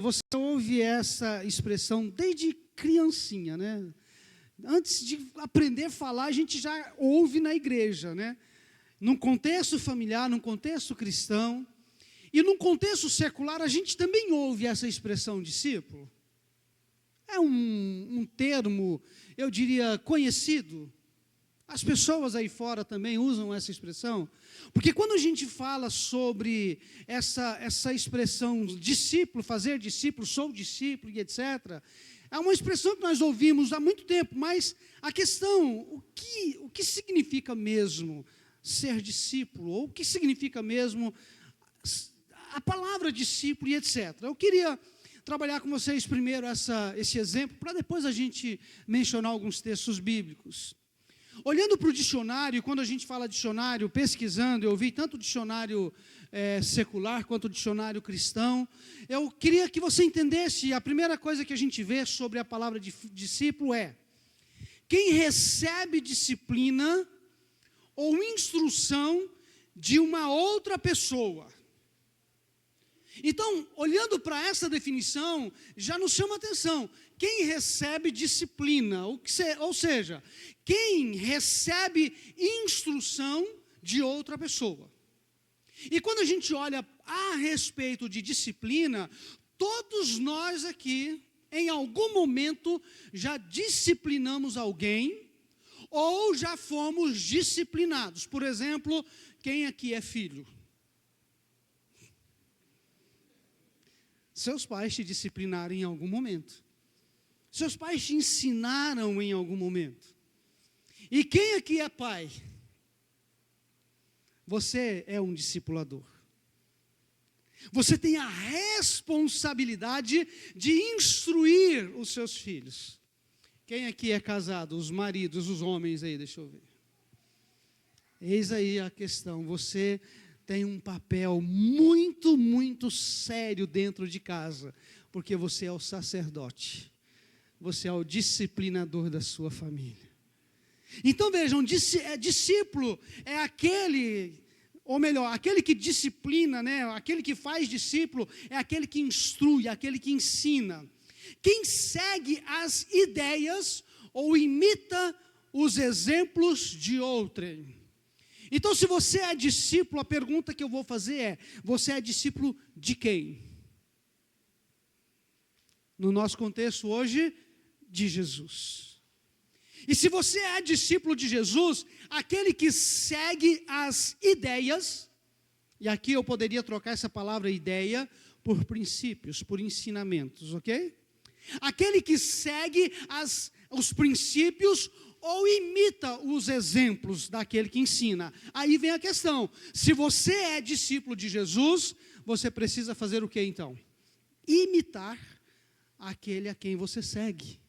Você ouve essa expressão desde criancinha, né? Antes de aprender a falar, a gente já ouve na igreja, né? Num contexto familiar, num contexto cristão. E num contexto secular, a gente também ouve essa expressão discípulo. É um termo, eu diria, conhecido. As pessoas aí fora também usam essa expressão. Porque quando a gente fala sobre essa expressão discípulo, fazer discípulo, sou discípulo e etc., é uma expressão que nós ouvimos há muito tempo, mas a questão, o que significa mesmo ser discípulo? Ou o que significa mesmo a palavra discípulo e etc. Eu queria trabalhar com vocês primeiro esse exemplo, para depois a gente mencionar alguns textos bíblicos. Olhando para o dicionário, quando a gente fala dicionário, pesquisando, eu vi tanto o dicionário secular quanto o dicionário cristão, eu queria que você entendesse, a primeira coisa que a gente vê sobre a palavra discípulo é: quem recebe disciplina ou instrução de uma outra pessoa. Então, olhando para essa definição, já nos chama a atenção. Quem recebe disciplina, ou seja, quem recebe instrução de outra pessoa. E quando a gente olha a respeito de disciplina, todos nós aqui, em algum momento, já disciplinamos alguém, ou já fomos disciplinados. Por exemplo, quem aqui é filho? Seus pais te disciplinaram em algum momento. Seus pais te ensinaram em algum momento. E quem aqui é pai? Você é um discipulador. Você tem a responsabilidade de instruir os seus filhos. Quem aqui é casado? Os maridos, os homens aí, deixa eu ver. Eis aí a questão. Você tem um papel muito, muito sério dentro de casa, porque você é o sacerdote, você é o disciplinador da sua família. Então vejam, discípulo é aquele, ou melhor, aquele que disciplina, né? Aquele que faz discípulo é aquele que instrui, aquele que ensina. Quem segue as ideias ou imita os exemplos de outrem. Então, se você é discípulo, a pergunta que eu vou fazer é: você é discípulo de quem? No nosso contexto hoje, de Jesus. E se você é discípulo de Jesus, aquele que segue as ideias, e aqui eu poderia trocar essa palavra ideia por princípios, por ensinamentos, ok? Aquele que segue os princípios ou imita os exemplos daquele que ensina. Aí vem a questão: se você é discípulo de Jesus, você precisa fazer o que então? Imitar aquele a quem você segue.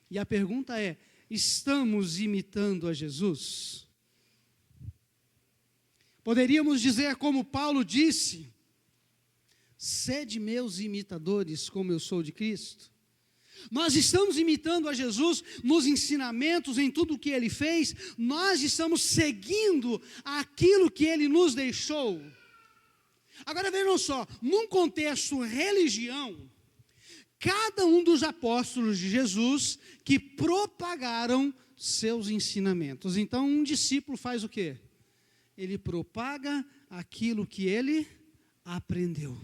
E a pergunta é: estamos imitando a Jesus? Poderíamos dizer como Paulo disse: sede meus imitadores, como eu sou de Cristo. Nós estamos imitando a Jesus nos ensinamentos, em tudo o que Ele fez. Nós estamos seguindo aquilo que Ele nos deixou. Agora vejam só, num contexto religião, cada um dos apóstolos de Jesus que propagaram seus ensinamentos. Então um discípulo faz o quê? Ele propaga aquilo que ele aprendeu.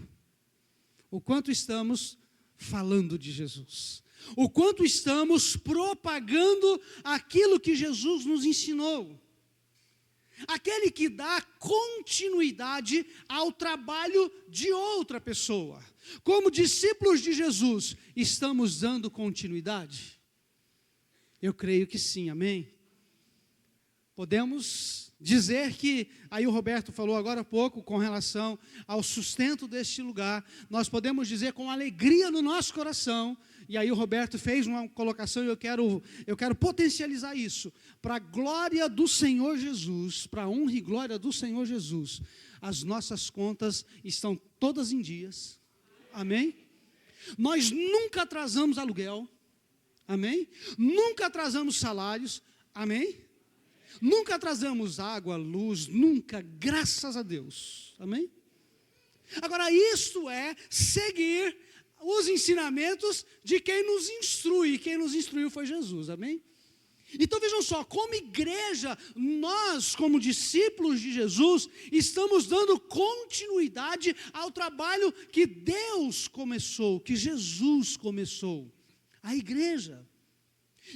O quanto estamos falando de Jesus? O quanto estamos propagando aquilo que Jesus nos ensinou? Aquele que dá continuidade ao trabalho de outra pessoa. Como discípulos de Jesus, estamos dando continuidade? Eu creio que sim, amém? Podemos dizer que, aí o Roberto falou agora há pouco, com relação ao sustento deste lugar, nós podemos dizer com alegria no nosso coração, e aí o Roberto fez uma colocação e eu quero potencializar isso, para a glória do Senhor Jesus, para a honra e glória do Senhor Jesus, as nossas contas estão todas em dias, amém? Nós nunca atrasamos aluguel, amém? Nunca atrasamos salários, amém? Nunca atrasamos água, luz, nunca, graças a Deus, amém? Agora, isto é seguir os ensinamentos de quem nos instrui, e quem nos instruiu foi Jesus, amém? Então vejam só, como igreja, nós como discípulos de Jesus, estamos dando continuidade ao trabalho que Deus começou, que Jesus começou, a igreja.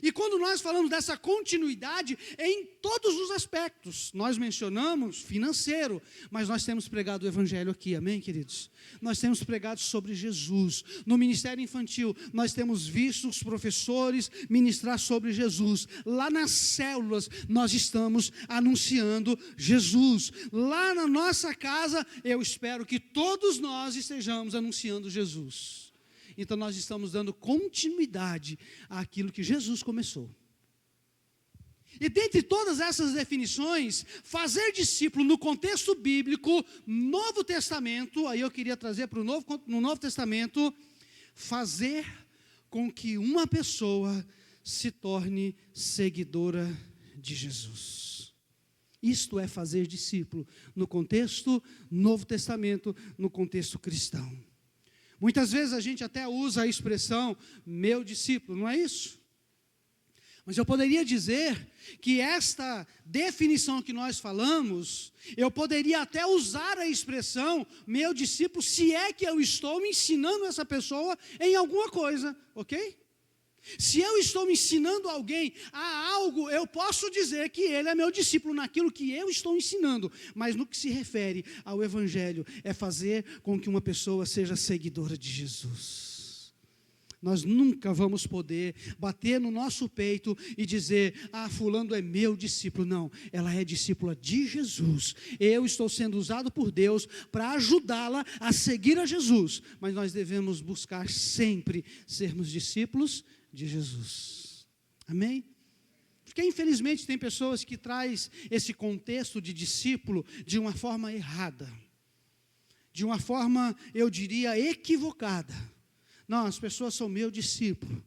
E quando nós falamos dessa continuidade, é em todos os aspectos. Nós mencionamos financeiro, mas nós temos pregado o evangelho aqui, amém, queridos? Nós temos pregado sobre Jesus. No ministério infantil, nós temos visto os professores ministrar sobre Jesus. Lá nas células, nós estamos anunciando Jesus. Lá na nossa casa, eu espero que todos nós estejamos anunciando Jesus. Então nós estamos dando continuidade àquilo que Jesus começou. E dentre todas essas definições, fazer discípulo no contexto bíblico, Novo Testamento, aí eu queria trazer para no Novo Testamento, fazer com que uma pessoa se torne seguidora de Jesus. Isto é fazer discípulo no contexto Novo Testamento, no contexto cristão. Muitas vezes a gente até usa a expressão, meu discípulo, não é isso? Mas eu poderia dizer que esta definição que nós falamos, eu poderia até usar a expressão, meu discípulo, se é que eu estou ensinando essa pessoa em alguma coisa, ok? Se eu estou ensinando alguém a algo, eu posso dizer que ele é meu discípulo naquilo que eu estou ensinando, mas no que se refere ao evangelho, é fazer com que uma pessoa seja seguidora de Jesus. Nós nunca vamos poder bater no nosso peito e dizer, fulano é meu discípulo. Não, ela é discípula de Jesus. Eu estou sendo usado por Deus para ajudá-la a seguir a Jesus. Mas nós devemos buscar sempre sermos discípulos de Jesus. Amém? Porque infelizmente tem pessoas que traz esse contexto de discípulo de uma forma errada. De uma forma, eu diria, equivocada. Não, as pessoas são meu discípulo.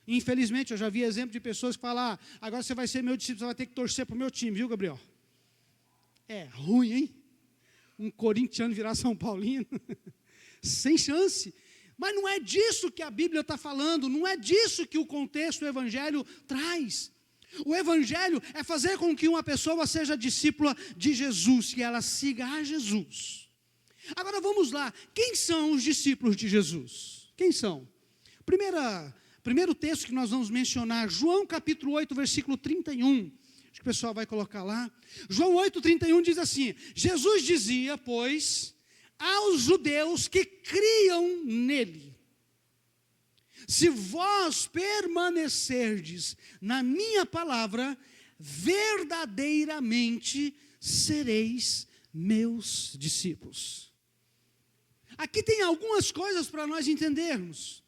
Infelizmente, eu já vi exemplo de pessoas que falam, agora você vai ser meu discípulo, você vai ter que torcer para o meu time, viu, Gabriel? É ruim, hein? Um corintiano virar São Paulino. Sem chance. Mas não é disso que a Bíblia está falando, não é disso que o contexto do Evangelho traz. O Evangelho é fazer com que uma pessoa seja discípula de Jesus, que ela siga a Jesus. Agora vamos lá, quem são os discípulos de Jesus? Quem são? Primeiro texto que nós vamos mencionar, João capítulo 8, versículo 31. Acho que o pessoal vai colocar lá. João 8, 31 diz assim, Jesus dizia, pois, aos judeus que criam nele, se vós permanecerdes na minha palavra, verdadeiramente sereis meus discípulos. Aqui tem algumas coisas para nós entendermos.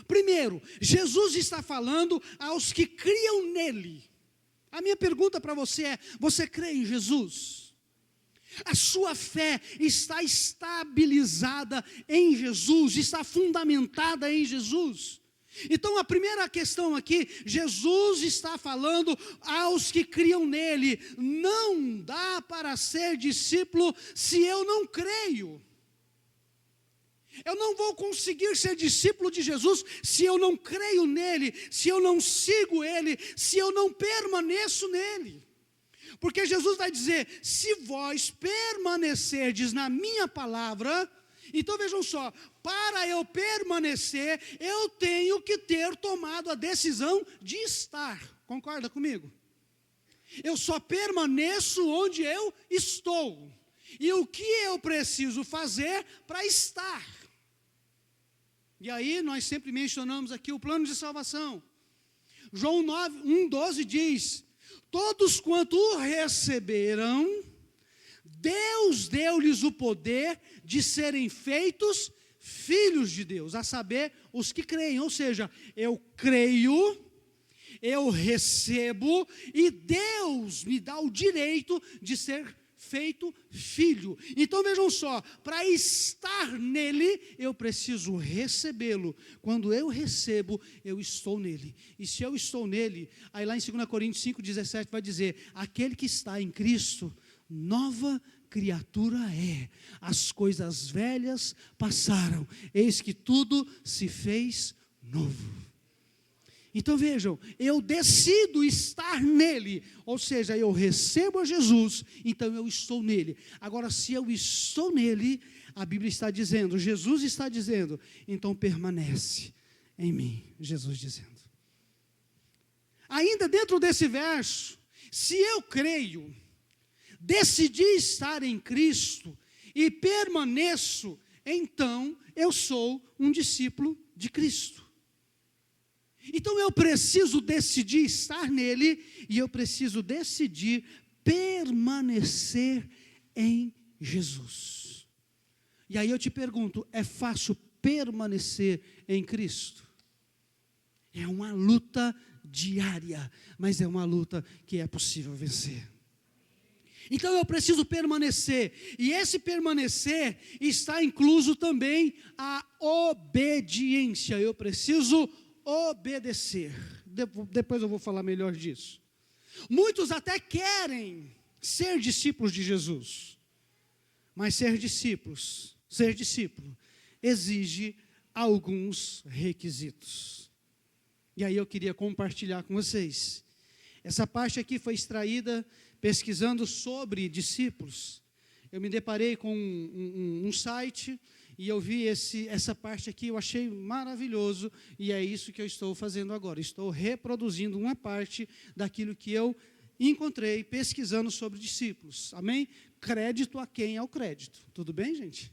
Primeiro, Jesus está falando aos que criam nele. A minha pergunta para você é, você crê em Jesus? A sua fé está estabilizada em Jesus, está fundamentada em Jesus. Então a primeira questão aqui, Jesus está falando aos que criam nele, não dá para ser discípulo se eu não creio. Eu não vou conseguir ser discípulo de Jesus se eu não creio nele, se eu não sigo ele, se eu não permaneço nele. Porque Jesus vai dizer, se vós permanecerdes na minha palavra, então vejam só, para eu permanecer, eu tenho que ter tomado a decisão de estar. Concorda comigo? Eu só permaneço onde eu estou. E o que eu preciso fazer para estar? E aí nós sempre mencionamos aqui o plano de salvação. João 1,12 diz, todos quanto o receberam, Deus deu-lhes o poder de serem feitos filhos de Deus, a saber, os que creem. Ou seja, eu creio, eu recebo, e Deus me dá o direito de ser feito filho. Então vejam só, para estar nele, eu preciso recebê-lo. Quando eu recebo, eu estou nele. E se eu estou nele, aí lá em 2 Coríntios 5,17 vai dizer, aquele que está em Cristo, nova criatura é. As coisas velhas passaram, eis que tudo se fez novo. Então vejam, eu decido estar nele, ou seja, eu recebo a Jesus, então eu estou nele. Agora, se eu estou nele, a Bíblia está dizendo, Jesus está dizendo, então permanece em mim, Jesus dizendo. Ainda dentro desse verso, se eu creio, decidi estar em Cristo e permaneço, então eu sou um discípulo de Cristo. Então eu preciso decidir estar nele e eu preciso decidir permanecer em Jesus. E aí eu te pergunto, é fácil permanecer em Cristo? É uma luta diária, mas é uma luta que é possível vencer. Então eu preciso permanecer, e esse permanecer está incluso também a obediência. Eu preciso obedecer. Depois eu vou falar melhor disso. Muitos até querem ser discípulos de Jesus, mas ser discípulo exige alguns requisitos. E aí eu queria compartilhar com vocês. Essa parte aqui foi extraída pesquisando sobre discípulos. Eu me deparei com um site e eu vi essa parte aqui, eu achei maravilhoso, e é isso que eu estou fazendo agora. Estou reproduzindo uma parte daquilo que eu encontrei pesquisando sobre discípulos. Amém? Crédito a quem é o crédito. Tudo bem, gente?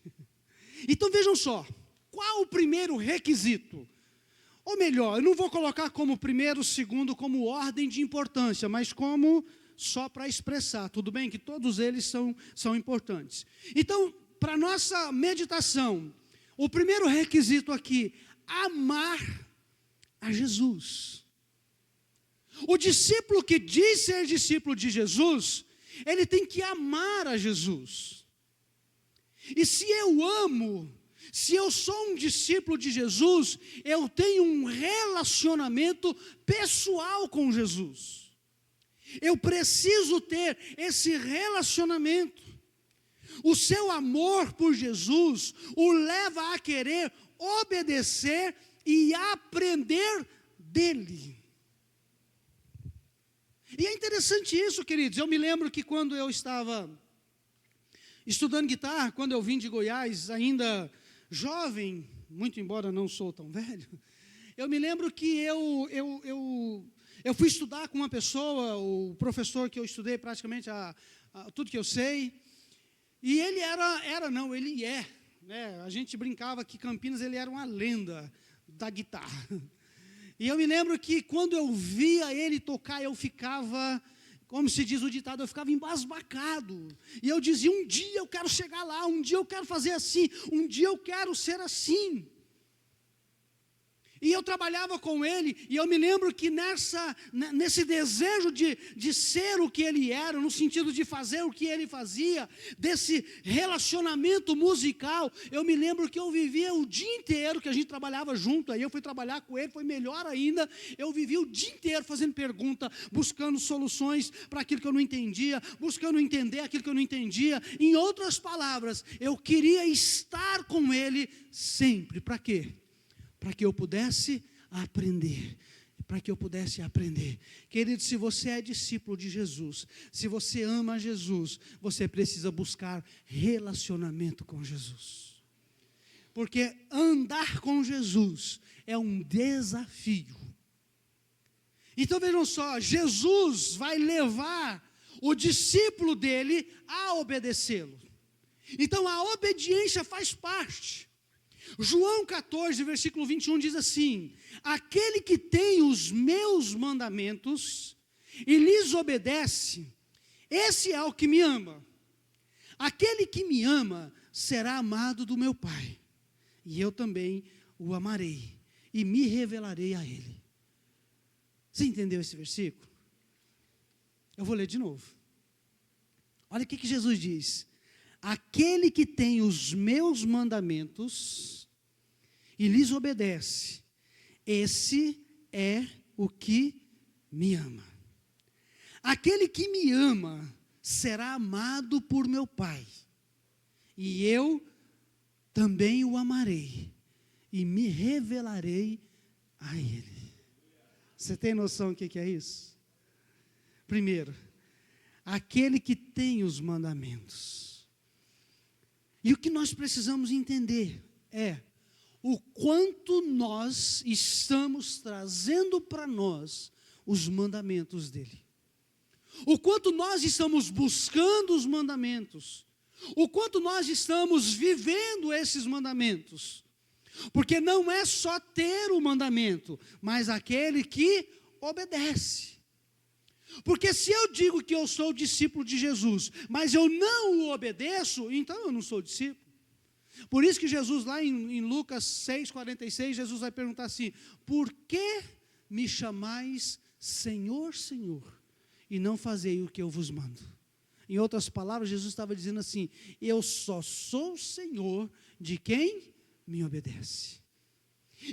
Então vejam só, qual o primeiro requisito? Ou melhor, eu não vou colocar como primeiro, segundo, como ordem de importância, mas como só para expressar, tudo bem? Que todos eles são importantes. Então, para nossa meditação, o primeiro requisito aqui, amar a Jesus. O discípulo que diz ser discípulo de Jesus, ele tem que amar a Jesus. E se eu amo, se eu sou um discípulo de Jesus, eu tenho um relacionamento pessoal com Jesus. Eu preciso ter esse relacionamento. O seu amor por Jesus o leva a querer obedecer e aprender dele. E é interessante isso, queridos. Eu me lembro que quando eu estava estudando guitarra, quando eu vim de Goiás, ainda jovem, muito embora não sou tão velho, eu me lembro que eu fui estudar com uma pessoa, o professor que eu estudei praticamente tudo que eu sei, e ele ele é, né? A gente brincava que Campinas ele era uma lenda da guitarra. E eu me lembro que quando eu via ele tocar, eu ficava, como se diz o ditado, eu ficava embasbacado. E eu dizia, um dia eu quero chegar lá, um dia eu quero fazer assim, um dia eu quero ser assim. E eu trabalhava com ele, e eu me lembro que nesse desejo de ser o que ele era, no sentido de fazer o que ele fazia, desse relacionamento musical, eu me lembro que eu vivia o dia inteiro, que a gente trabalhava junto, aí eu fui trabalhar com ele, foi melhor ainda, eu vivia o dia inteiro fazendo pergunta, buscando soluções para aquilo que eu não entendia, buscando entender aquilo que eu não entendia. Em outras palavras, eu queria estar com ele sempre. Para quê? Para que eu pudesse aprender, Querido, se você é discípulo de Jesus, se você ama Jesus, você precisa buscar relacionamento com Jesus. Porque andar com Jesus é um desafio. Então vejam só, Jesus vai levar o discípulo dele a obedecê-lo. Então a obediência faz parte. João 14, versículo 21 diz assim: aquele que tem os meus mandamentos e lhes obedece, esse é o que me ama. Aquele que me ama será amado do meu Pai, e eu também o amarei e me revelarei a ele. Você entendeu esse versículo? Eu vou ler de novo. Olha o que Jesus diz: aquele que tem os meus mandamentos e lhes obedece, esse é o que me ama. Aquele que me ama será amado por meu Pai, e eu também o amarei, e me revelarei a Ele. Você tem noção do que é isso? Primeiro, aquele que tem os mandamentos. E o que nós precisamos entender é o quanto nós estamos trazendo para nós os mandamentos dele. O quanto nós estamos buscando os mandamentos. O quanto nós estamos vivendo esses mandamentos. Porque não é só ter o mandamento, mas aquele que obedece. Porque se eu digo que eu sou discípulo de Jesus, mas eu não o obedeço, então eu não sou discípulo. Por isso que Jesus, lá em Lucas 6,46, Jesus vai perguntar assim: por que me chamais Senhor, Senhor, e não fazei o que eu vos mando? Em outras palavras, Jesus estava dizendo assim: eu só sou Senhor de quem me obedece.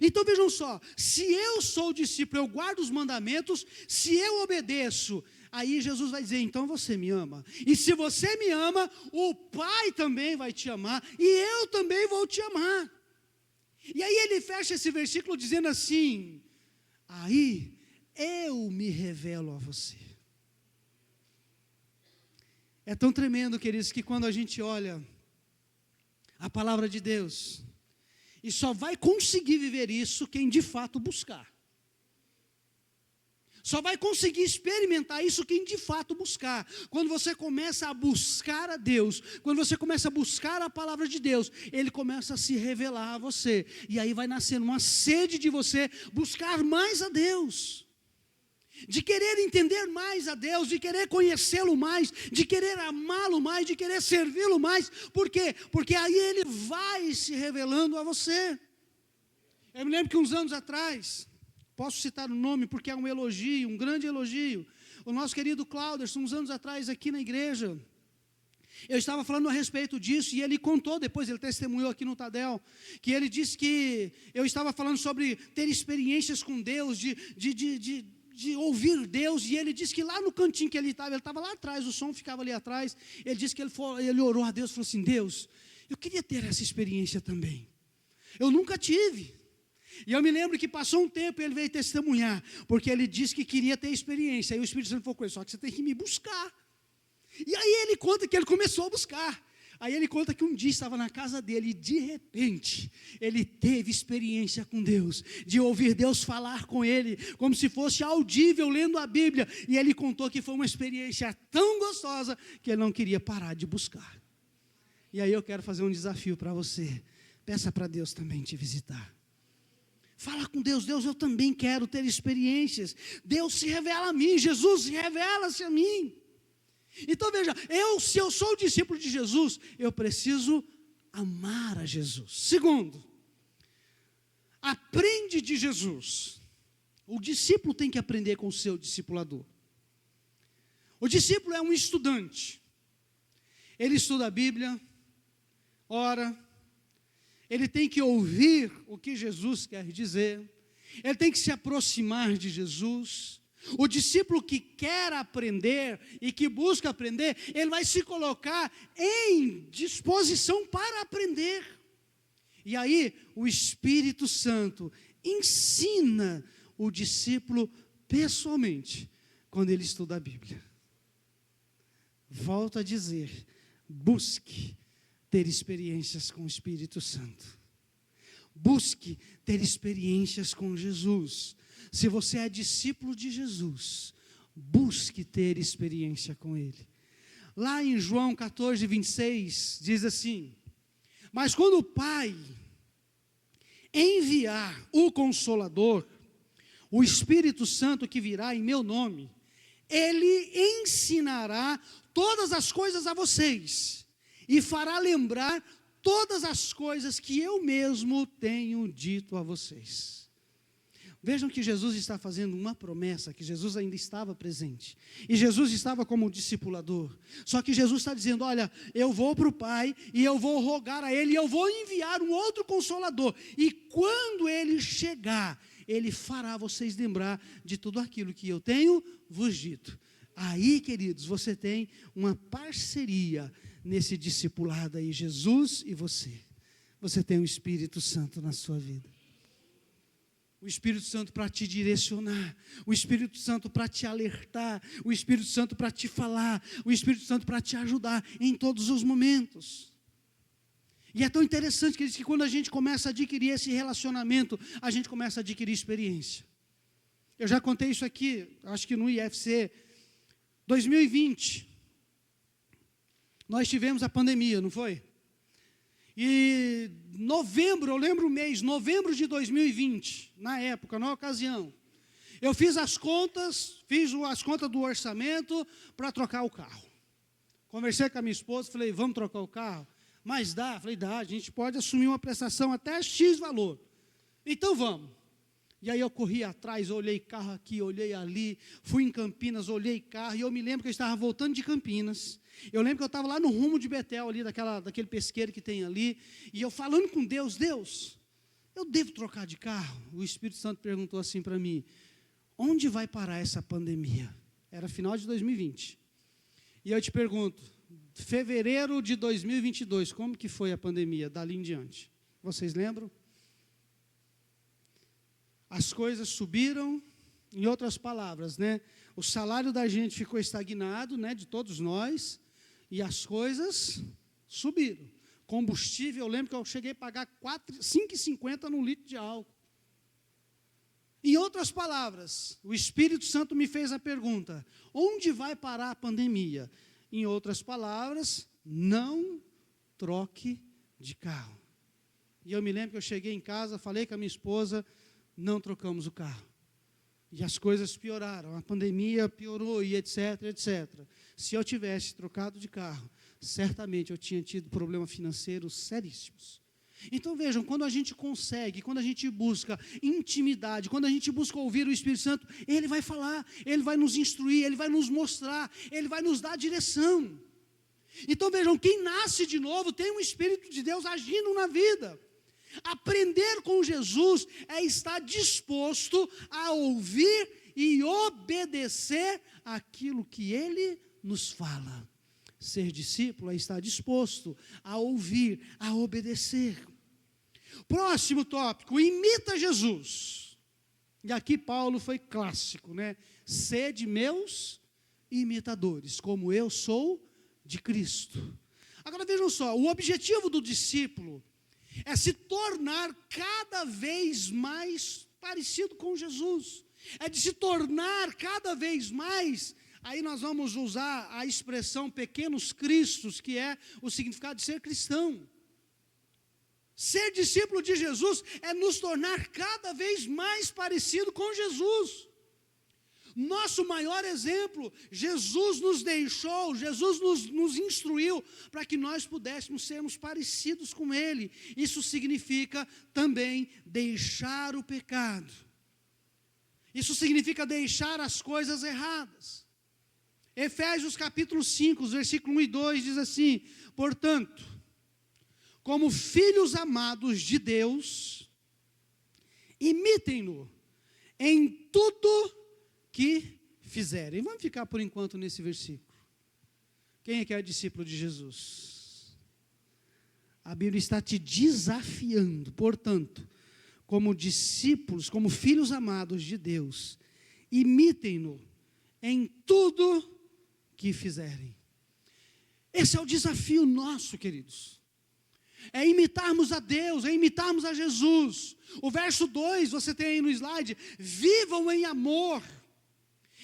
Então vejam só, se eu sou discípulo, eu guardo os mandamentos, se eu obedeço, aí Jesus vai dizer: então você me ama. E se você me ama, o Pai também vai te amar, e eu também vou te amar. E aí ele fecha esse versículo dizendo assim: aí eu me revelo a você. É tão tremendo, queridos, que quando a gente olha a palavra de Deus, e só vai conseguir viver isso quem de fato buscar. Só vai conseguir experimentar isso quem de fato buscar. Quando você começa a buscar a Deus, quando você começa a buscar a palavra de Deus, Ele começa a se revelar a você. E aí vai nascer uma sede de você buscar mais a Deus. De querer entender mais a Deus, de querer conhecê-lo mais, de querer amá-lo mais, de querer servi-lo mais. Por quê? Porque aí Ele vai se revelando a você. Eu me lembro que uns anos atrás, posso citar o nome porque é um elogio, um grande elogio, o nosso querido Cláudio, uns anos atrás aqui na igreja, eu estava falando a respeito disso, e ele contou, depois ele testemunhou aqui no Tadel, que ele disse que eu estava falando sobre ter experiências com Deus, de ouvir Deus, e ele disse que lá no cantinho que ele estava lá atrás, o som ficava ali atrás, ele disse que ele orou a Deus, falou assim: Deus, eu queria ter essa experiência também, eu nunca tive. E eu me lembro que passou um tempo e ele veio testemunhar, porque ele disse que queria ter experiência, aí o Espírito Santo falou com ele: só que você tem que me buscar. E aí ele conta que ele começou a buscar. Aí ele conta que um dia estava na casa dele e de repente ele teve experiência com Deus, de ouvir Deus falar com ele, como se fosse audível lendo a Bíblia. E ele contou que foi uma experiência tão gostosa que ele não queria parar de buscar. E aí eu quero fazer um desafio para você: peça para Deus também te visitar. Fala com Deus: Deus, eu também quero ter experiências. Deus se revela a mim, Jesus revela-se a mim. Então veja, se eu sou discípulo de Jesus, eu preciso amar a Jesus. Segundo, aprende de Jesus. O discípulo tem que aprender com o seu discipulador. O discípulo é um estudante. Ele estuda a Bíblia, ora, ele tem que ouvir o que Jesus quer dizer, ele tem que se aproximar de Jesus. O discípulo que quer aprender e que busca aprender, ele vai se colocar em disposição para aprender. E aí o Espírito Santo ensina o discípulo pessoalmente quando ele estuda a Bíblia. Volto a dizer, busque ter experiências com o Espírito Santo. Busque ter experiências com Jesus. Se você é discípulo de Jesus, busque ter experiência com Ele. Lá em João 14, 26, diz assim: mas quando o Pai enviar o Consolador, o Espírito Santo que virá em meu nome, Ele ensinará todas as coisas a vocês, e fará lembrar todas as coisas que eu mesmo tenho dito a vocês. Vejam que Jesus está fazendo uma promessa, que Jesus ainda estava presente, e Jesus estava como discipulador, só que Jesus está dizendo: olha, eu vou para o Pai, e eu vou rogar a Ele, e eu vou enviar um outro Consolador, e quando Ele chegar, Ele fará vocês lembrar de tudo aquilo que eu tenho vos dito. Aí, queridos, você tem uma parceria nesse discipulado aí, Jesus e você. Você tem o Espírito Santo na sua vida. O Espírito Santo para te direcionar, o Espírito Santo para te alertar, o Espírito Santo para te falar, o Espírito Santo para te ajudar em todos os momentos. E é tão interessante, queridos, que quando a gente começa a adquirir esse relacionamento, a gente começa a adquirir experiência. Eu já contei isso aqui, acho que no IFC, 2020, nós tivemos a pandemia, não foi? E novembro, eu lembro o mês, novembro de 2020, na época, na ocasião, eu fiz as contas do orçamento para trocar o carro. Conversei com a minha esposa, falei, vamos trocar o carro? Mas dá? Falei, dá, a gente pode assumir uma prestação até X valor. Então vamos. E aí eu corri atrás, olhei carro aqui, olhei ali, fui em Campinas, olhei carro, e eu me lembro que eu estava voltando de Campinas. Eu lembro que eu estava lá no rumo de Betel, ali, daquele pesqueiro que tem ali, e eu falando com Deus, Deus, eu devo trocar de carro? O Espírito Santo perguntou assim para mim, onde vai parar essa pandemia? Era final de 2020. E eu te pergunto, fevereiro de 2022, como que foi a pandemia dali em diante? Vocês lembram? As coisas subiram, em outras palavras, né? O salário da gente ficou estagnado, né? De todos nós, e as coisas subiram. Combustível, eu lembro que eu cheguei a pagar R$ 5,50 num litro de álcool. Em outras palavras, o Espírito Santo me fez a pergunta, onde vai parar a pandemia? Em outras palavras, não troque de carro. E eu me lembro que eu cheguei em casa, falei com a minha esposa, não trocamos o carro. E as coisas pioraram, a pandemia piorou e etc, etc. Se eu tivesse trocado de carro, certamente eu tinha tido problemas financeiros seríssimos. Então vejam, quando a gente consegue, quando a gente busca intimidade, quando a gente busca ouvir o Espírito Santo, Ele vai falar, Ele vai nos instruir, Ele vai nos mostrar, Ele vai nos dar direção. Então vejam, quem nasce de novo tem um Espírito de Deus agindo na vida. Aprender com Jesus é estar disposto a ouvir e obedecer aquilo que Ele nos fala. Ser discípulo é estar disposto a ouvir, a obedecer. Próximo tópico, imita Jesus. E aqui Paulo foi clássico, né? Sede meus imitadores, como eu sou de Cristo. Agora vejam só, o objetivo do discípulo é se tornar cada vez mais parecido com Jesus. É de se tornar cada vez mais. Aí nós vamos usar a expressão pequenos cristos, que é o significado de ser cristão. Ser discípulo de Jesus é nos tornar cada vez mais parecido com Jesus. Nosso maior exemplo, Jesus nos deixou, Jesus nos instruiu para que nós pudéssemos sermos parecidos com Ele. Isso significa também deixar o pecado. Isso significa deixar as coisas erradas. Efésios capítulo 5, versículo 1 e 2 diz assim, portanto, como filhos amados de Deus, imitem-no em tudo que fizerem. Vamos ficar por enquanto nesse versículo. Quem é que é discípulo de Jesus? A Bíblia está te desafiando, portanto, como discípulos, como filhos amados de Deus, imitem-no em tudo que fizerem. Esse é o desafio nosso, queridos. É imitarmos a Deus, é imitarmos a Jesus. O verso 2, você tem aí no slide, vivam em amor,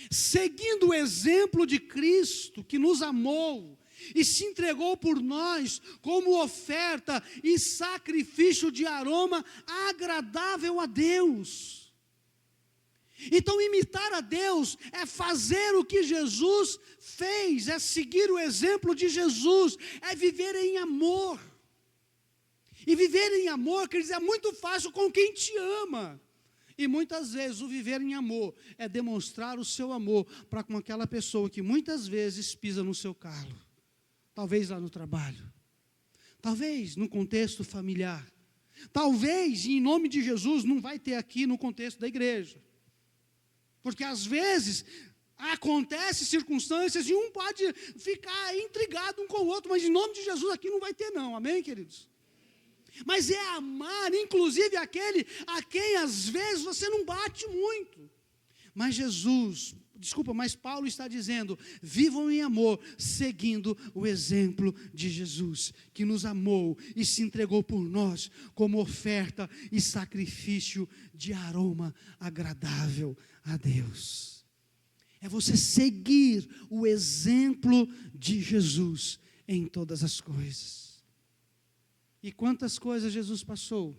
seguindo o exemplo de Cristo, que nos amou e se entregou por nós como oferta e sacrifício de aroma agradável a Deus. Então imitar a Deus é fazer o que Jesus fez, é seguir o exemplo de Jesus, é viver em amor. E viver em amor, quer dizer, é muito fácil com quem te ama. E muitas vezes o viver em amor é demonstrar o seu amor para com aquela pessoa que muitas vezes pisa no seu calo. Talvez lá no trabalho. Talvez no contexto familiar. Talvez, em nome de Jesus, não vai ter aqui no contexto da igreja. Porque às vezes acontecem circunstâncias e um pode ficar intrigado um com o outro, mas em nome de Jesus aqui não vai ter não, amém, queridos? Mas é amar, inclusive, aquele a quem às vezes você não bate muito. Mas Paulo está dizendo, vivam em amor, seguindo o exemplo de Jesus, que nos amou e se entregou por nós, como oferta e sacrifício de aroma agradável a Deus. É você seguir o exemplo de Jesus em todas as coisas. E quantas coisas Jesus passou,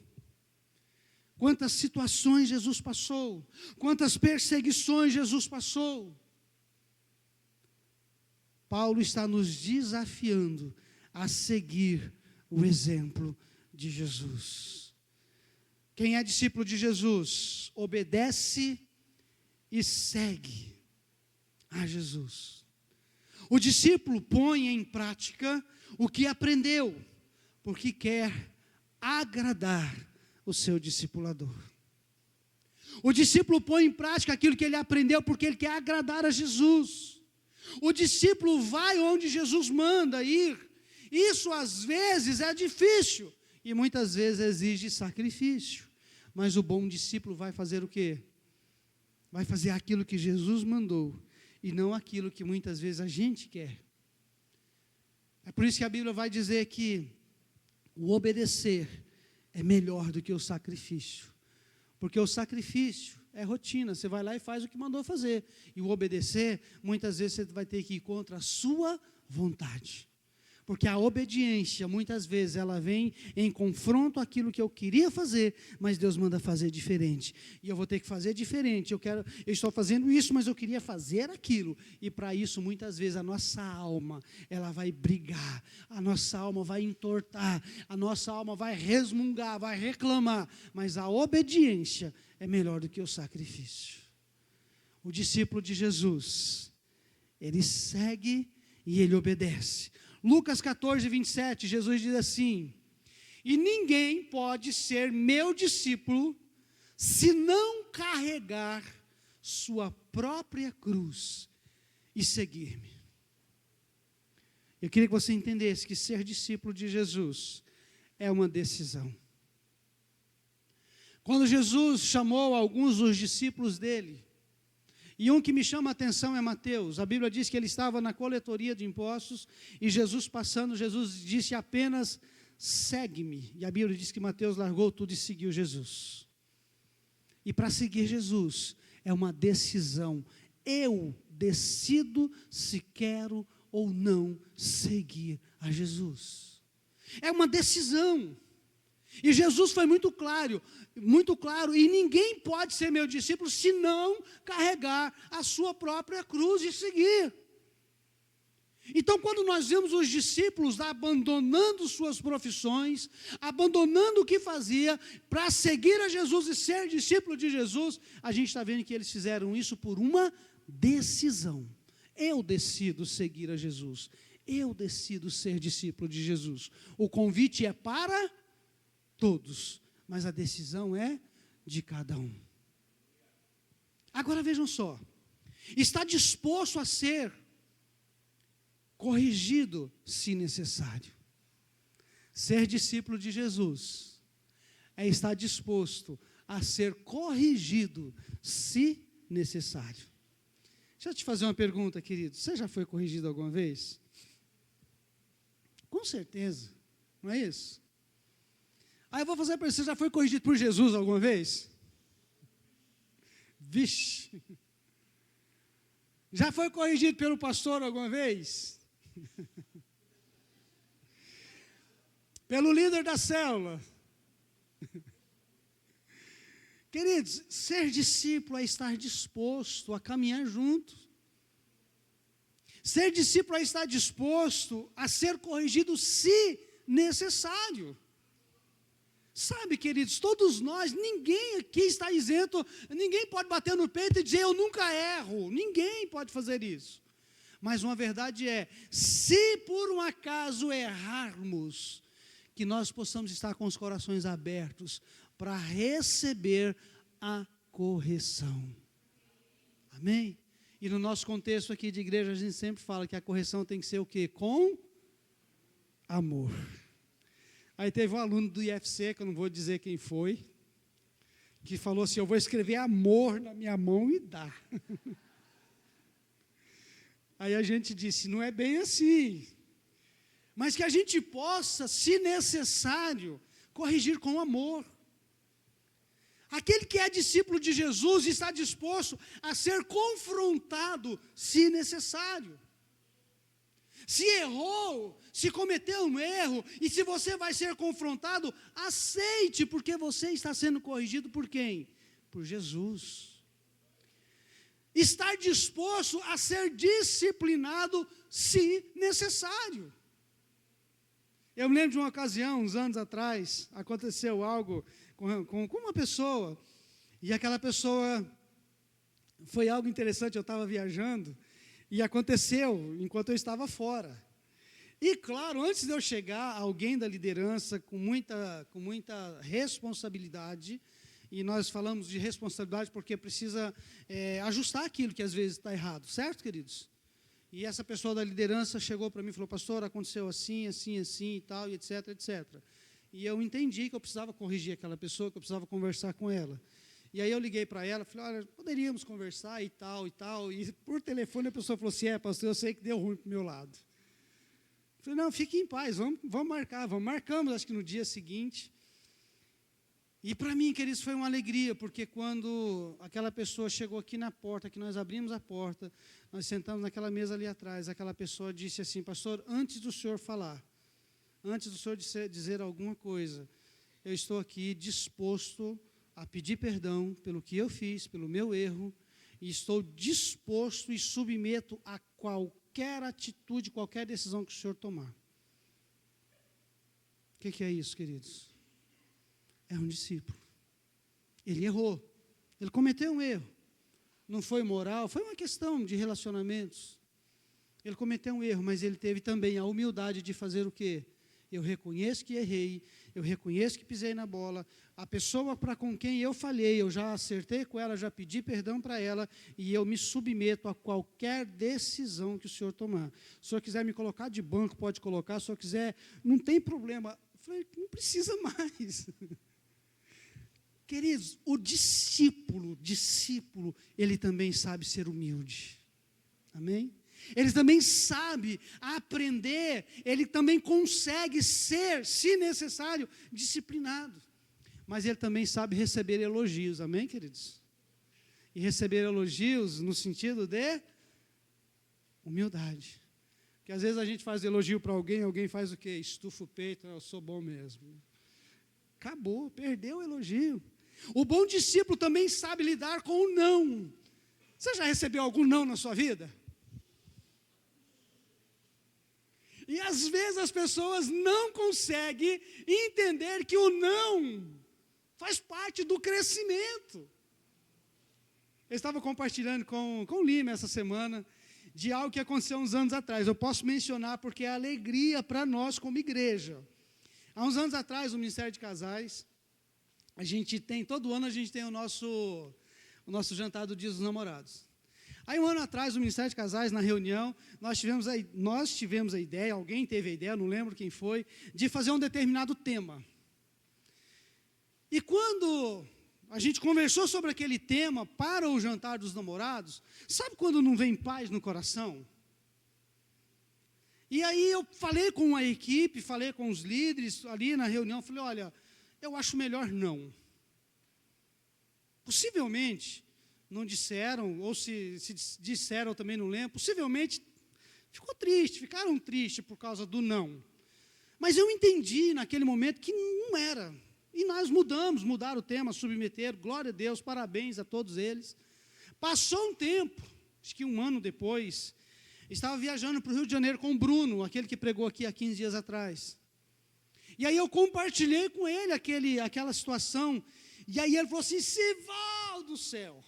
quantas situações Jesus passou, quantas perseguições Jesus passou. Paulo está nos desafiando a seguir o exemplo de Jesus. Quem é discípulo de Jesus, obedece e segue a Jesus. O discípulo põe em prática o que aprendeu, porque quer agradar o seu discipulador. O discípulo põe em prática aquilo que ele aprendeu, porque ele quer agradar a Jesus. O discípulo vai onde Jesus manda ir. Isso às vezes é difícil e muitas vezes exige sacrifício. Mas o bom discípulo vai fazer o quê? Vai fazer aquilo que Jesus mandou e não aquilo que muitas vezes a gente quer. É por isso que a Bíblia vai dizer que o obedecer é melhor do que o sacrifício. Porque o sacrifício é rotina, você vai lá e faz o que mandou fazer. E o obedecer, muitas vezes você vai ter que ir contra a sua vontade. Porque a obediência, muitas vezes, ela vem em confronto àquilo que eu queria fazer, mas Deus manda fazer diferente. E eu vou ter que fazer diferente. Eu estou fazendo isso, mas eu queria fazer aquilo. E para isso, muitas vezes, a nossa alma, ela vai brigar. A nossa alma vai entortar. A nossa alma vai resmungar, vai reclamar. Mas a obediência é melhor do que o sacrifício. O discípulo de Jesus, ele segue e ele obedece. Lucas 14, 27, Jesus diz assim: e ninguém pode ser meu discípulo se não carregar sua própria cruz e seguir-me. Eu queria que você entendesse que ser discípulo de Jesus é uma decisão. Quando Jesus chamou alguns dos discípulos dele, e um que me chama a atenção é Mateus. A Bíblia diz que ele estava na coletoria de impostos, e Jesus passando, Jesus disse apenas, segue-me. E a Bíblia diz que Mateus largou tudo e seguiu Jesus. E para seguir Jesus, é uma decisão. Eu decido se quero ou não seguir a Jesus. É uma decisão. E Jesus foi muito claro, e ninguém pode ser meu discípulo se não carregar a sua própria cruz e seguir. Então, quando nós vemos os discípulos abandonando suas profissões, abandonando o que fazia, para seguir a Jesus e ser discípulo de Jesus, a gente está vendo que eles fizeram isso por uma decisão. Eu decido seguir a Jesus, eu decido ser discípulo de Jesus. O convite é para todos, mas a decisão é de cada um. Agora vejam só, está disposto a ser corrigido se necessário. Ser discípulo de Jesus é estar disposto a ser corrigido se necessário. Deixa eu te fazer uma pergunta, querido. Você já foi corrigido alguma vez? Com certeza, não é isso? Aí eu vou fazer para você, já foi corrigido por Jesus alguma vez? Vixe! Já foi corrigido pelo pastor alguma vez? Pelo líder da célula? Queridos, ser discípulo é estar disposto a caminhar junto. Ser discípulo é estar disposto a ser corrigido se necessário. Sabe, queridos, todos nós, ninguém aqui está isento, ninguém pode bater no peito e dizer, eu nunca erro, ninguém pode fazer isso. Mas uma verdade é, se por um acaso errarmos, que nós possamos estar com os corações abertos para receber a correção. Amém? E no nosso contexto aqui de igreja, a gente sempre fala que a correção tem que ser o quê? Com amor. Aí teve um aluno do IFC, que eu não vou dizer quem foi, que falou assim, eu vou escrever amor na minha mão e dá. Aí a gente disse, não é bem assim. Mas que a gente possa, se necessário, corrigir com amor. Aquele que é discípulo de Jesus está disposto a ser confrontado, se necessário. Se errou, se cometeu um erro, e se você vai ser confrontado, aceite, porque você está sendo corrigido por quem? Por Jesus. Estar disposto a ser disciplinado, se necessário. Eu me lembro de uma ocasião, uns anos atrás, aconteceu algo com uma pessoa, e aquela pessoa, foi algo interessante, eu estava viajando, e aconteceu enquanto eu estava fora. E claro, antes de eu chegar, alguém da liderança, com muita responsabilidade, e nós falamos de responsabilidade porque precisa ajustar aquilo que às vezes está errado, certo, queridos? E essa pessoa da liderança chegou para mim e falou, pastor, aconteceu assim, assim, assim e tal, e etc, etc. E eu entendi que eu precisava corrigir aquela pessoa, que eu precisava conversar com ela. E aí eu liguei para ela, falei, olha, poderíamos conversar e tal, e tal. E por telefone a pessoa falou assim, pastor, eu sei que deu ruim para o meu lado. Eu falei, não, fique em paz, vamos marcar, marcamos, acho que no dia seguinte. E para mim, queridos, foi uma alegria, porque quando aquela pessoa chegou aqui na porta, que nós abrimos a porta, nós sentamos naquela mesa ali atrás, aquela pessoa disse assim, pastor, antes do senhor falar, antes do senhor dizer alguma coisa, eu estou aqui disposto a pedir perdão pelo que eu fiz, pelo meu erro, e estou disposto e submeto a qualquer atitude, qualquer decisão que o senhor tomar. O que é isso, queridos? É um discípulo. Ele errou. Ele cometeu um erro. Não foi moral, foi uma questão de relacionamentos. Ele cometeu um erro, mas ele teve também a humildade de fazer o quê? Eu reconheço que errei, eu reconheço que pisei na bola, a pessoa para com quem eu falhei, eu já acertei com ela, já pedi perdão para ela, e eu me submeto a qualquer decisão que o senhor tomar. Se o senhor quiser me colocar de banco, pode colocar, se o senhor quiser, não tem problema. Eu falei, não precisa mais. Queridos, o discípulo, ele também sabe ser humilde. Amém? Ele também sabe aprender, ele também consegue ser, se necessário, disciplinado. Mas ele também sabe receber elogios, amém, queridos? E receber elogios no sentido de humildade. Porque às vezes a gente faz elogio para alguém faz o quê? Estufa o peito, eu sou bom mesmo. Acabou, perdeu o elogio. O bom discípulo também sabe lidar com o não. Você já recebeu algum não na sua vida? E às vezes as pessoas não conseguem entender que o não faz parte do crescimento. Eu estava compartilhando com o Lima essa semana de algo que aconteceu uns anos atrás. Eu posso mencionar porque é alegria para nós como igreja. Há uns anos atrás, no Ministério de Casais, todo ano a gente tem o nosso jantar do Dia dos Namorados. Aí um ano atrás, no Ministério de Casais, na reunião, nós tivemos a ideia, alguém teve a ideia, não lembro quem foi, de fazer um determinado tema. E quando a gente conversou sobre aquele tema para o jantar dos namorados, sabe quando não vem paz no coração? E aí eu falei com a equipe, falei com os líderes ali na reunião, falei, olha, eu acho melhor não. Possivelmente, não disseram, ou se disseram, eu também não lembro, possivelmente ficaram tristes por causa do não. Mas eu entendi naquele momento que não era. E nós mudaram o tema, submeteram, glória a Deus, parabéns a todos eles. Passou um tempo, acho que um ano depois, estava viajando para o Rio de Janeiro com o Bruno, aquele que pregou aqui há 15 dias atrás. E aí eu compartilhei com ele aquela situação, e aí ele falou assim, Sival do céu,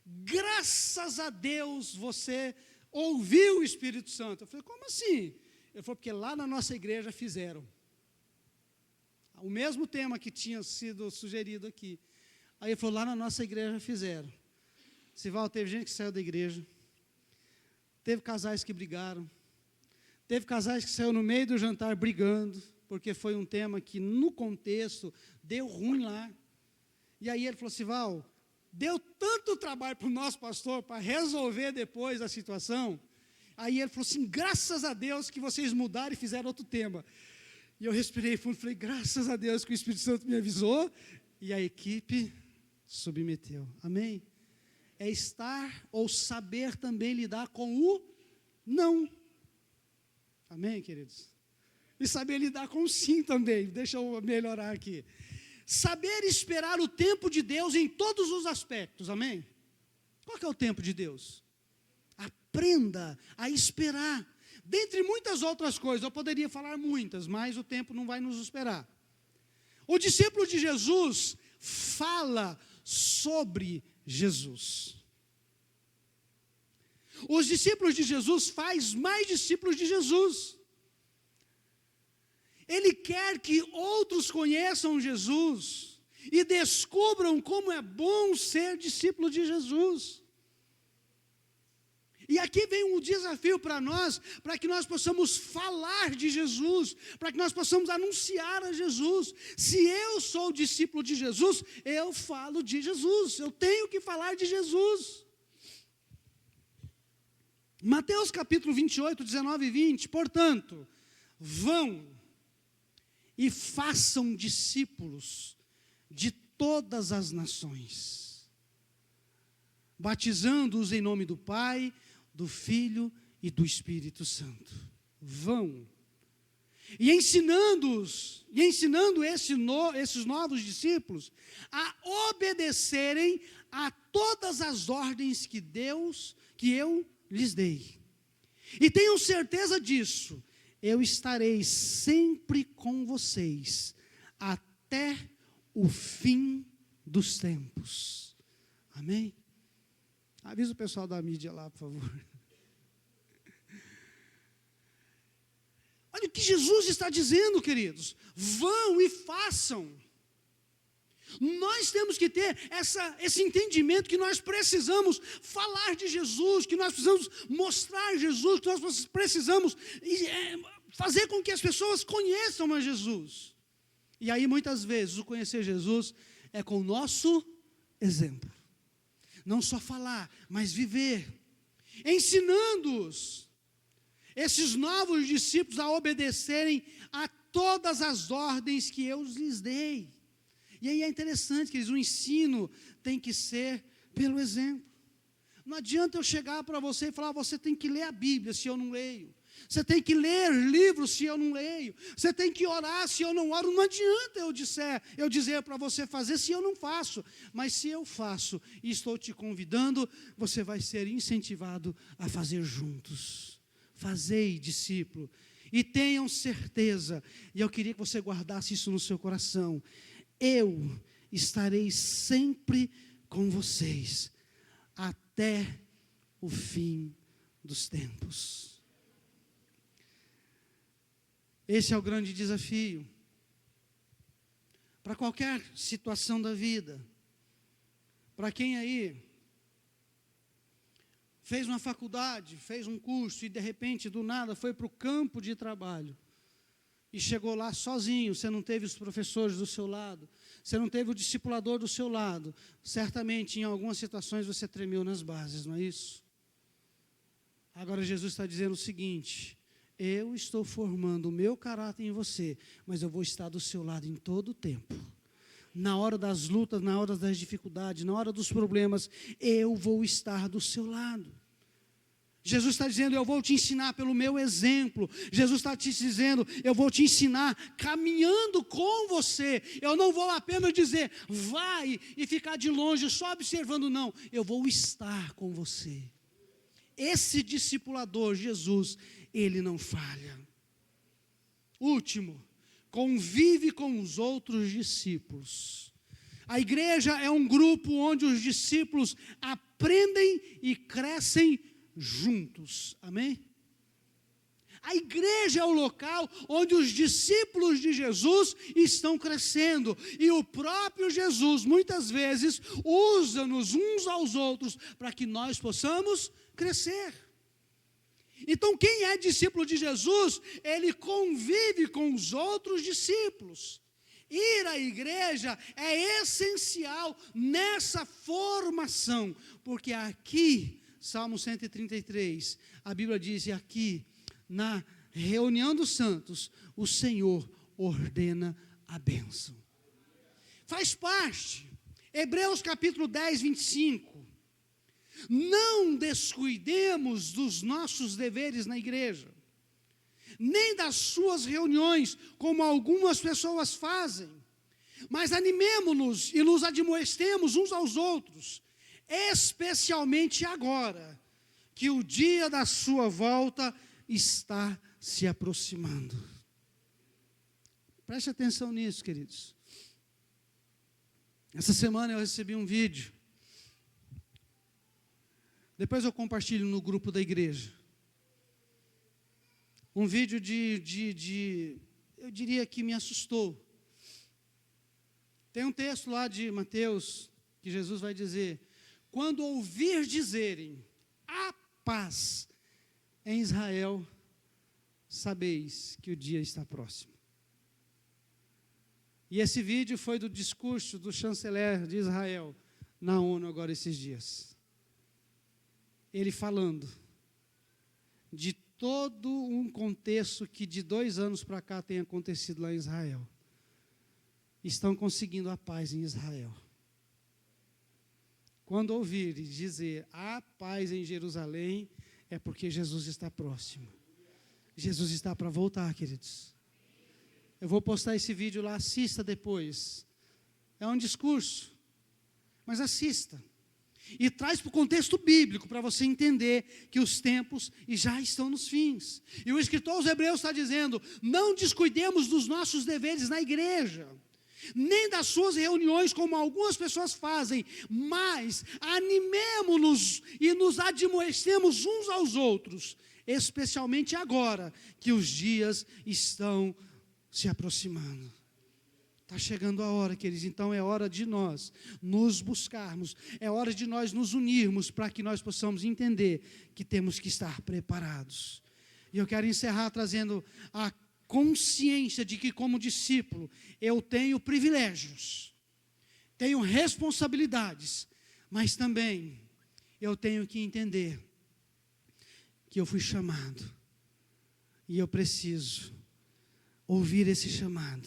graças a Deus você ouviu o Espírito Santo. Eu falei, como assim? Ele falou, porque lá na nossa igreja fizeram. O mesmo tema que tinha sido sugerido aqui. Aí ele falou, lá na nossa igreja fizeram. Sival, teve gente que saiu da igreja, teve casais que brigaram, teve casais que saíram no meio do jantar brigando, porque foi um tema que, no contexto, deu ruim lá. E aí ele falou, Sival, deu tanto trabalho para o nosso pastor, para resolver depois a situação. Aí ele falou assim, graças a Deus que vocês mudaram e fizeram outro tema. E eu respirei fundo e falei, graças a Deus que o Espírito Santo me avisou, e a equipe submeteu. Amém? É estar ou saber também lidar com o não. Amém, queridos? E saber lidar com o sim também. Deixa eu melhorar aqui. Saber esperar o tempo de Deus em todos os aspectos. Amém? Qual que é o tempo de Deus? Aprenda a esperar. Dentre muitas outras coisas, eu poderia falar muitas, mas o tempo não vai nos esperar. O discípulo de Jesus fala sobre Jesus. Os discípulos de Jesus faz mais discípulos de Jesus. Ele quer que outros conheçam Jesus e descubram como é bom ser discípulo de Jesus. E aqui vem um desafio para nós, para que nós possamos falar de Jesus, para que nós possamos anunciar a Jesus. Se eu sou discípulo de Jesus, eu falo de Jesus, eu tenho que falar de Jesus. Mateus capítulo 28, 19 e 20, portanto, vão e façam discípulos de todas as nações, batizando-os em nome do Pai, do Filho e do Espírito Santo. Vão. E ensinando-os, e ensinando esses novos discípulos a obedecerem a todas as ordens que eu lhes dei. E tenham certeza disso, eu estarei sempre com vocês, até o fim dos tempos. Amém? Avisa o pessoal da mídia lá, por favor. Olha o que Jesus está dizendo, queridos. Vão e façam. Nós temos que ter esse entendimento que nós precisamos falar de Jesus, que nós precisamos mostrar Jesus, que nós precisamos fazer com que as pessoas conheçam a Jesus. E aí, muitas vezes, o conhecer Jesus é com o nosso exemplo. Não só falar, mas viver. Ensinando-os, esses novos discípulos, a obedecerem a todas as ordens que eu lhes dei. E aí é interessante, queridos, o ensino tem que ser pelo exemplo. Não adianta eu chegar para você e falar, você tem que ler a Bíblia se eu não leio. Você tem que ler livros se eu não leio. Você tem que orar se eu não oro. Não adianta eu dizer para você fazer se eu não faço. Mas se eu faço e estou te convidando, você vai ser incentivado a fazer juntos. Fazei, discípulo. E tenham certeza, e eu queria que você guardasse isso no seu coração, eu estarei sempre com vocês, até o fim dos tempos. Esse é o grande desafio. Para qualquer situação da vida. Para quem aí fez uma faculdade, fez um curso e de repente, do nada, foi para o campo de trabalho. E chegou lá sozinho, você não teve os professores do seu lado, você não teve o discipulador do seu lado. Certamente, em algumas situações, você tremeu nas bases, não é isso? Agora, Jesus está dizendo o seguinte, eu estou formando o meu caráter em você, mas eu vou estar do seu lado em todo o tempo. Na hora das lutas, na hora das dificuldades, na hora dos problemas, eu vou estar do seu lado. Jesus está dizendo, eu vou te ensinar pelo meu exemplo. Jesus está te dizendo, eu vou te ensinar caminhando com você. Eu não vou apenas dizer, vai e ficar de longe só observando, não. Eu vou estar com você. Esse discipulador, Jesus, ele não falha. Último, convive com os outros discípulos. A igreja é um grupo onde os discípulos aprendem e crescem juntos, amém? A igreja é o local onde os discípulos de Jesus estão crescendo. E o próprio Jesus, muitas vezes, usa-nos uns aos outros para que nós possamos crescer. Então, quem é discípulo de Jesus, ele convive com os outros discípulos. Ir à igreja é essencial nessa formação, porque aqui, Salmo 133, a Bíblia diz, e aqui, na reunião dos santos, o Senhor ordena a bênção. Faz parte, Hebreus capítulo 10, 25. Não descuidemos dos nossos deveres na igreja, nem das suas reuniões, como algumas pessoas fazem, mas animemo-nos e nos admoestemos uns aos outros, especialmente agora, que o dia da sua volta está se aproximando. Preste atenção nisso, queridos. Essa semana eu recebi um vídeo, depois eu compartilho no grupo da igreja, um vídeo eu diria que me assustou. Tem um texto lá de Mateus, que Jesus vai dizer, quando ouvir dizerem, a paz em Israel, sabeis que o dia está próximo. E esse vídeo foi do discurso do chanceler de Israel, na ONU agora esses dias. Ele falando de todo um contexto que de 2 anos para cá tem acontecido lá em Israel. Estão conseguindo a paz em Israel. Quando ouvirem dizer, há paz em Jerusalém, é porque Jesus está próximo. Jesus está para voltar, queridos. Eu vou postar esse vídeo lá, assista depois. É um discurso, mas assista. E traz para o contexto bíblico, para você entender que os tempos já estão nos fins. E o escritor aos Hebreus está dizendo, não descuidemos dos nossos deveres na igreja, nem das suas reuniões, como algumas pessoas fazem, mas animemo-nos e nos admoestemos uns aos outros, especialmente agora que os dias estão se aproximando. Está chegando a hora, queridos, então é hora de nós nos buscarmos, é hora de nós nos unirmos para que nós possamos entender que temos que estar preparados. E eu quero encerrar trazendo a consciência de que, como discípulo, eu tenho privilégios, tenho responsabilidades, mas também eu tenho que entender que eu fui chamado e eu preciso ouvir esse chamado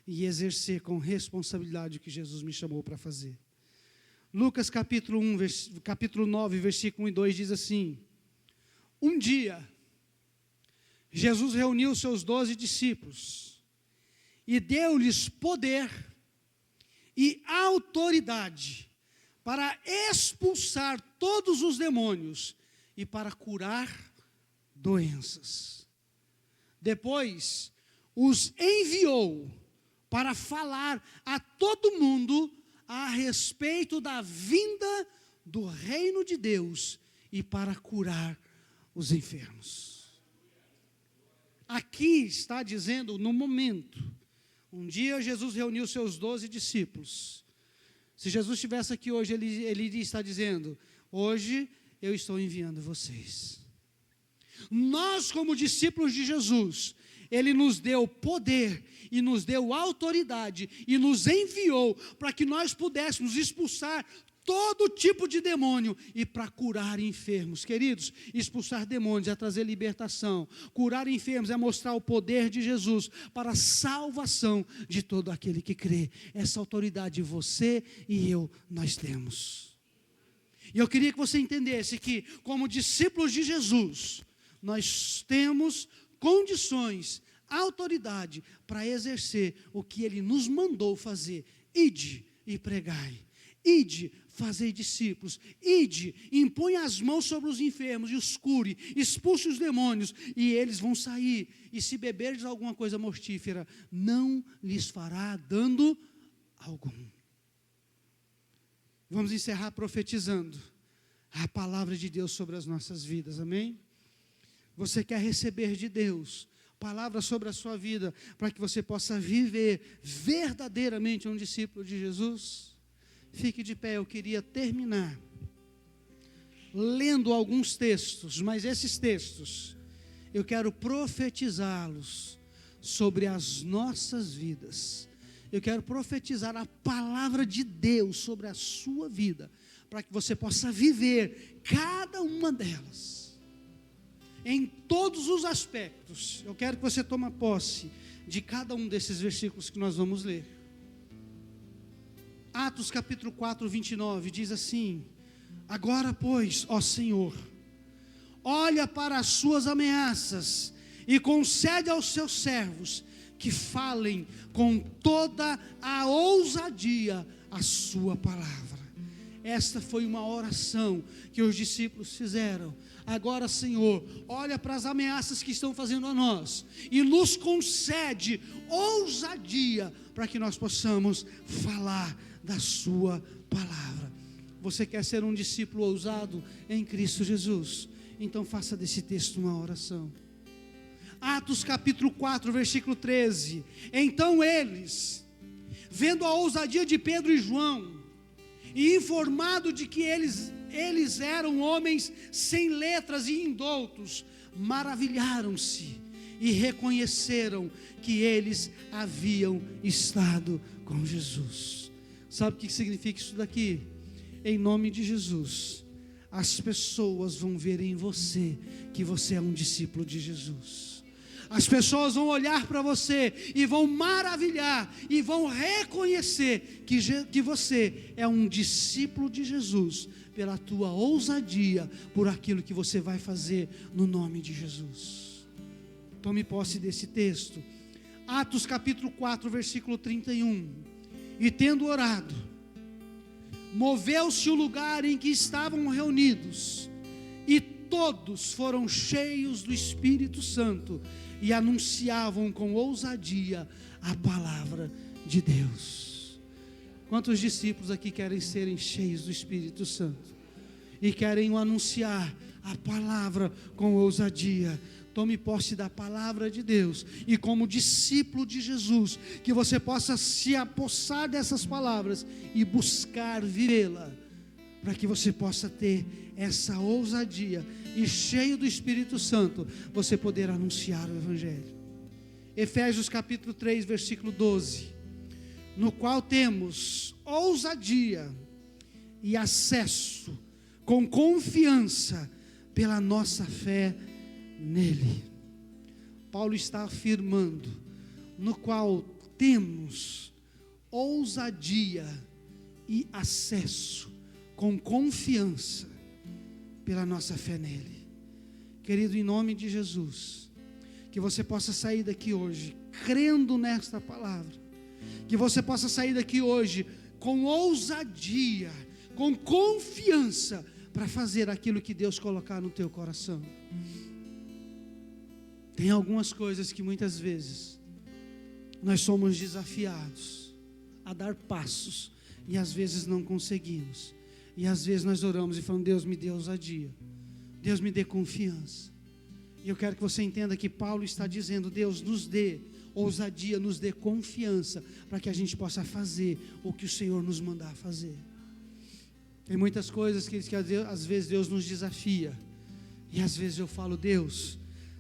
e exercer com responsabilidade o que Jesus me chamou para fazer. Lucas capítulo 9, versículo 1 e 2 diz assim, um dia, Jesus reuniu seus 12 discípulos e deu-lhes poder e autoridade para expulsar todos os demônios e para curar doenças. Depois, os enviou para falar a todo mundo a respeito da vinda do reino de Deus e para curar os enfermos. Aqui está dizendo, no momento, um dia Jesus reuniu seus 12 discípulos. Se Jesus estivesse aqui hoje, ele está dizendo, hoje eu estou enviando vocês. Nós, como discípulos de Jesus, Ele nos deu poder e nos deu autoridade e nos enviou para que nós pudéssemos expulsar todo tipo de demônio e para curar enfermos. Queridos, expulsar demônios é trazer libertação, curar enfermos é mostrar o poder de Jesus para a salvação de todo aquele que crê. Essa autoridade você e eu, nós temos. E eu queria que você entendesse que, como discípulos de Jesus, nós temos condições, autoridade para exercer o que Ele nos mandou fazer. Ide e pregai. Ide, fazei discípulos. Ide, impõe as mãos sobre os enfermos e os cure. Expulse os demônios e eles vão sair. E se beberdes alguma coisa mortífera, não lhes fará dano algum. Vamos encerrar profetizando a palavra de Deus sobre as nossas vidas, amém? Você quer receber de Deus palavra sobre a sua vida, para que você possa viver verdadeiramente um discípulo de Jesus? Fique de pé. Eu queria terminar lendo alguns textos, mas esses textos eu quero profetizá-los sobre as nossas vidas. Eu quero profetizar a palavra de Deus sobre a sua vida, para que você possa viver cada uma delas, em todos os aspectos. Eu quero que você tome posse de cada um desses versículos que nós vamos ler. Atos capítulo 4, 29, diz assim: agora, pois, ó Senhor, olha para as suas ameaças e concede aos seus servos que falem com toda a ousadia a sua palavra. Esta foi uma oração que os discípulos fizeram. Agora, Senhor, olha para as ameaças que estão fazendo a nós e nos concede ousadia para que nós possamos falar da sua palavra. Você quer ser um discípulo ousado em Cristo Jesus? Então faça desse texto uma oração. Atos capítulo 4, versículo 13. Então eles, vendo a ousadia de Pedro e João, e informado de que eles eram homens sem letras e indoutos, maravilharam-se e reconheceram que eles haviam estado com Jesus. Sabe o que significa isso daqui? Em nome de Jesus, as pessoas vão ver em você que você é um discípulo de Jesus. As pessoas vão olhar para você e vão maravilhar e vão reconhecer que você é um discípulo de Jesus, pela tua ousadia, por aquilo que você vai fazer no nome de Jesus. Tome posse desse texto. Atos capítulo 4, versículo 31. E tendo orado, moveu-se o lugar em que estavam reunidos, e todos foram cheios do Espírito Santo, e anunciavam com ousadia a palavra de Deus. Quantos discípulos aqui querem serem cheios do Espírito Santo e querem anunciar a palavra com ousadia? Tome posse da palavra de Deus, e como discípulo de Jesus, que você possa se apossar dessas palavras e buscar vivê-la, para que você possa ter essa ousadia e cheio do Espírito Santo, você poder anunciar o Evangelho. Efésios capítulo 3, versículo 12, no qual temos ousadia e acesso com confiança pela nossa fé nele. Paulo está afirmando, no qual temos ousadia e acesso com confiança pela nossa fé nele. Querido, em nome de Jesus, que você possa sair daqui hoje crendo nesta palavra, que você possa sair daqui hoje com ousadia, com confiança, para fazer aquilo que Deus colocar no teu coração. Tem algumas coisas que muitas vezes nós somos desafiados a dar passos, e às vezes não conseguimos. E às vezes nós oramos e falamos: Deus, me dê ousadia, Deus, me dê confiança. E eu quero que você entenda que Paulo está dizendo: Deus, nos dê ousadia, nos dê confiança, para que a gente possa fazer o que o Senhor nos mandar fazer. Tem muitas coisas que às vezes Deus nos desafia, e às vezes eu falo: Deus,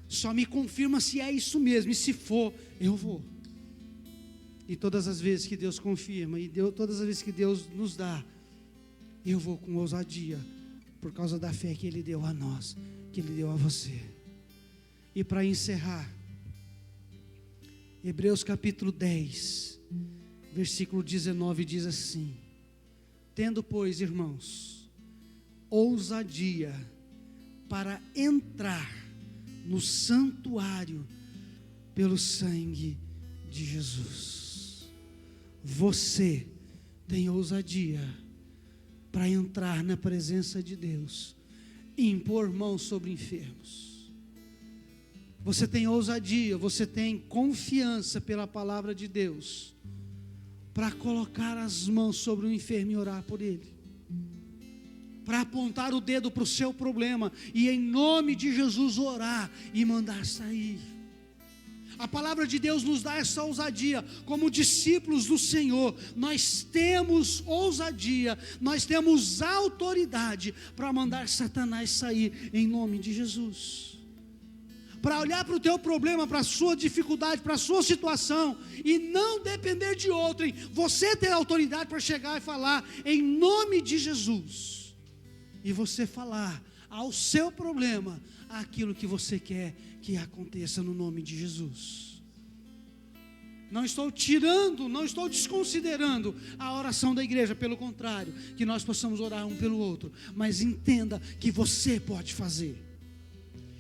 só me confirma se é isso mesmo, e se for, eu vou. E todas as vezes que Deus confirma, todas as vezes que Deus nos dá, eu vou com ousadia, por causa da fé que Ele deu a nós, que Ele deu a você. E para encerrar, Hebreus capítulo 10, versículo 19 diz assim: tendo, pois, irmãos, ousadia para entrar no santuário pelo sangue de Jesus. Você tem ousadia para entrar na presença de Deus e impor mãos sobre enfermos. Você tem ousadia, você tem confiança pela palavra de Deus para colocar as mãos sobre o enfermo e orar por ele. para apontar o dedo para o seu problema e em nome de Jesus orar e mandar sair. A palavra de Deus nos dá essa ousadia, como discípulos do Senhor, nós temos ousadia, nós temos autoridade para mandar Satanás sair em nome de Jesus. Para olhar para o teu problema, para a sua dificuldade, para a sua situação, e não depender de outrem, você ter autoridade para chegar e falar em nome de Jesus, e você falar ao seu problema aquilo que você quer que aconteça no nome de Jesus. Não estou tirando, não estou desconsiderando a oração da igreja, pelo contrário, que nós possamos orar um pelo outro, mas entenda que você pode fazer,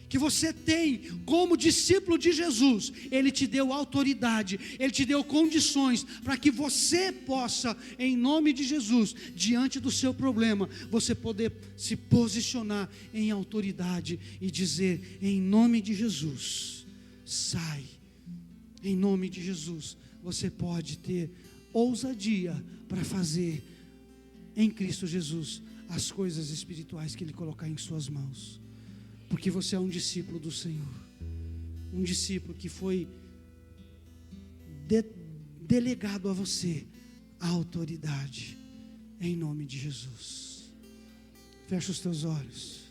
que você tem como discípulo de Jesus. Ele te deu autoridade, Ele te deu condições para que você possa, em nome de Jesus, diante do seu problema, você poder se posicionar em autoridade e dizer, em nome de Jesus, sai. Em nome de Jesus, você pode ter ousadia para fazer em Cristo Jesus as coisas espirituais que Ele colocar em suas mãos. Porque você é um discípulo do Senhor, um discípulo que foi delegado a você a autoridade, em nome de Jesus. Fecha os teus olhos.